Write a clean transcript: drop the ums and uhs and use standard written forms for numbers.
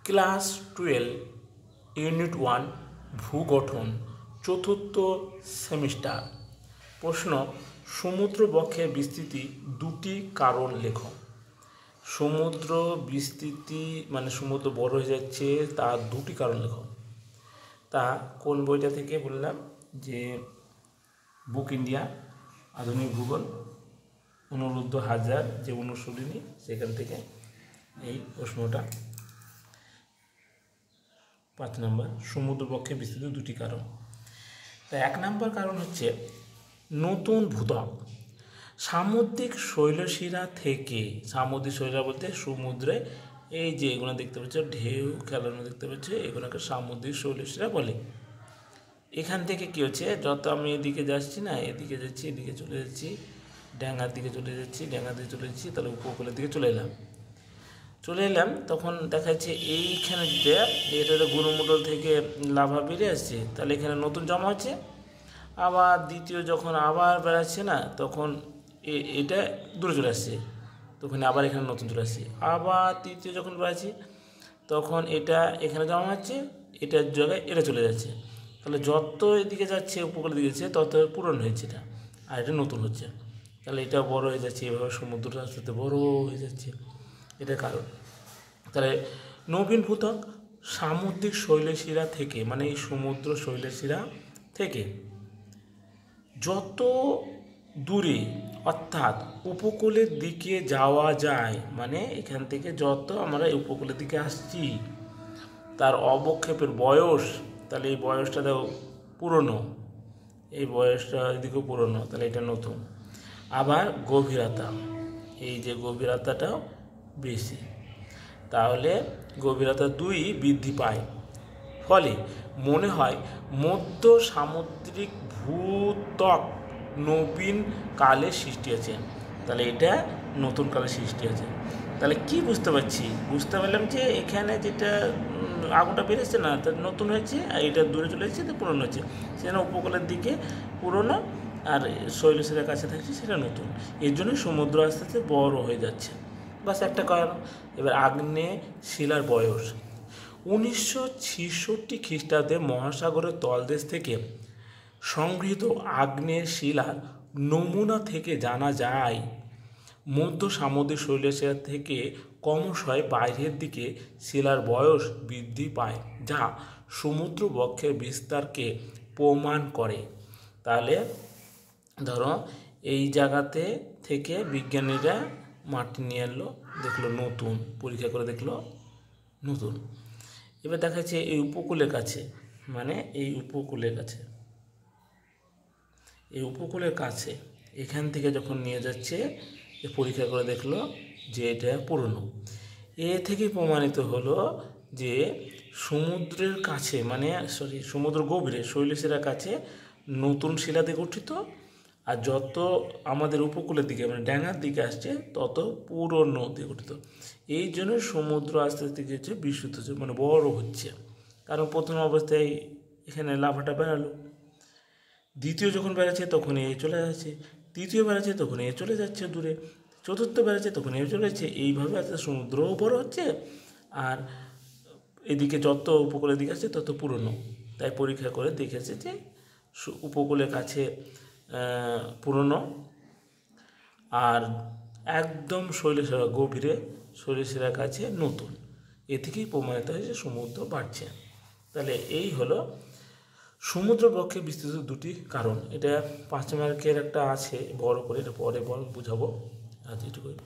Class 12 unit 1 ভূগঠন চতুর্থ semester. প্রশ্ন, সমুদ্র বক্ষের বিস্তৃতি দুটি কারণ লেখো। সমুদ্র বিস্তৃতি মানে সমুদ্র বড় হয়ে যাচ্ছে তার দুটি কারণ লেখো। তা কোন বইটা থেকে বললাম যে বুক ইন্ডিয়া আধুনিক ভূগোল অনুরুদ্ধ হাজার যে অনুশীলনী সেখান থেকে এই প্রশ্নটা। 5 নম্বর, সমুদ্রবক্ষে বিস্তৃত দুটি কারণ। তা 1 নম্বর কারণ হচ্ছে নতুন ভূত্বক। সামুদ্রিক শৈলশিরা থেকে, সামুদ্রিক শৈলশিরা বলতে সমুদ্রে এই যে এগুলো দেখতে পাচ্ছ ঢেউ খেলানো দেখতে পাচ্ছ এগুলোকে সামুদ্রিক শৈলশিরা বলে। এখান থেকে কী হচ্ছে, যত আমি এদিকে যাচ্ছি না, এদিকে যাচ্ছি, এদিকে চলে যাচ্ছি, ড্যাঙ্গার দিকে চলে যাচ্ছি, ড্যাঙ্গার দিকে চলে যাচ্ছি, তাহলে উপকূলের দিকে চলে এলাম তখন দেখা যাচ্ছে এইখানে যে এটা গুরুমণ্ডল থেকে লাভা বেড়ে আসছে, তাহলে এখানে নতুন জমা হচ্ছে। আবার দ্বিতীয় যখন আবার বেড়াচ্ছে না, তখন এটা দূরে চলে আসছে, তখন আবার এখানে নতুন চলে আসছে। আবার তৃতীয় যখন বেড়াচ্ছে তখন এটা এখানে জমা হচ্ছে, এটার জায়গায় এটা চলে যাচ্ছে। তাহলে যত এদিকে যাচ্ছে উপকূলের দিকে যাচ্ছে তত পূরণ হয়েছে এটা, আর এটা নতুন হচ্ছে। তাহলে এটা বড় হয়ে যাচ্ছে, এভাবে সমুদ্রটা আস্তে আস্তে বড় হয়ে যাচ্ছে, এটা কারণ। তাহলে নবীন ভূত্বক সামুদ্রিক শৈলশিরা থেকে, মানে এই সমুদ্র শৈলশিরা থেকে যত দূরে অর্থাৎ উপকূলের দিকে যাওয়া যায়, মানে এখান থেকে যত আমরা উপকূলের দিকে আসছি তার অবক্ষেপের বয়স, তাহলে এই বয়সটা দেখো পুরনো, এই বয়সটা এদিকেও পুরনো, তাহলে এটা নতুন। আবার গভীরতা, এই যে গভীরতাটাও বেশি, তাহলে গভীরতা 2 বৃদ্ধি পায়। ফলে মনে হয় মধ্য সামুদ্রিক ভূত্বক নবীন কালে সৃষ্টি আছে, তাহলে এটা নতুন কালে সৃষ্টি আছে। তাহলে কি বুঝতে পারলাম যে এখানে যেটা আগুনটা বেড়েছে না, তা নতুন হয়েছে, আর এটা দূরে চলে যাচ্ছে, তো পুরনো হচ্ছে। সেটা উপকূলের দিকে পুরনো, আর শৈলশিরার কাছে থাকছে সেটা নতুন। এর জন্য সমুদ্র আস্তে আস্তে বড় হয়ে যাচ্ছে, বাস একটা কারণ। এবার আগ্নেয় শিলার বয়স। 1966 খ্রিস্টাব্দে মহাসাগরের তলদেশ থেকে সংগৃহীত আগ্নেয় শিলার নমুনা থেকে জানা যায় মধ্য সামুদ্রিক শৈলশিরা থেকে ক্রমশই বাইরের দিকে শিলার বয়স বৃদ্ধি পায়, যা সমুদ্র বক্ষের বিস্তারকে প্রমাণ করে। তাহলে ধরো এই জায়গাতে থেকে বিজ্ঞানীরা মাটি নিয়ে এলো, দেখলো নতুন, পরীক্ষা করে দেখলো নতুন। এবার দেখা যাচ্ছে এই উপকূলের কাছে, মানে এই উপকূলের কাছে এখান থেকে যখন নিয়ে যাচ্ছে পরীক্ষা করে দেখলো যে এটা পুরনো। এ থেকে প্রমাণিত হলো যে সমুদ্রের কাছে, মানে সমুদ্র গভীরে শৈলশিরার কাছে নতুন শিলা দিয়ে গঠিত, আর যত আমাদের উপকূলের দিকে মানে ড্যাঙ্গার দিকে আসছে তত পুরনো দিয়ে গঠিত। এই জন্য সমুদ্র আস্তে আস্তে কী হচ্ছে, বিস্তৃত হচ্ছে, মানে বড় হচ্ছে। কারণ প্রথম অবস্থায় এখানে লাভাটা বেড়ালো, দ্বিতীয় যখন বেড়াচ্ছে তখন এ চলে যাচ্ছে, তৃতীয় বেড়াচ্ছে তখন এ চলে যাচ্ছে দূরে, চতুর্থ বেড়াচ্ছে তখন এ চলে যাচ্ছে। এইভাবে আস্তে সমুদ্রও বড় হচ্ছে, আর এদিকে যত উপকূলের দিকে আসছে তত পুরনো। তাই পরীক্ষা করে দেখেছে যে উপকূলের কাছে পুরনো, আর একদম শৈলশিরা গভীরে শৈলশিরার কাছে নতুন। এ থেকেই প্রমাণিত হয়েছে সমুদ্র বাড়ছে। তাহলে এই হলো সমুদ্র বক্ষে বিস্তৃত দুটি কারণ। এটা 5 মার্কের একটা আছে বড় করে, এটা পরে বুঝাবো। আজ এটুকুই।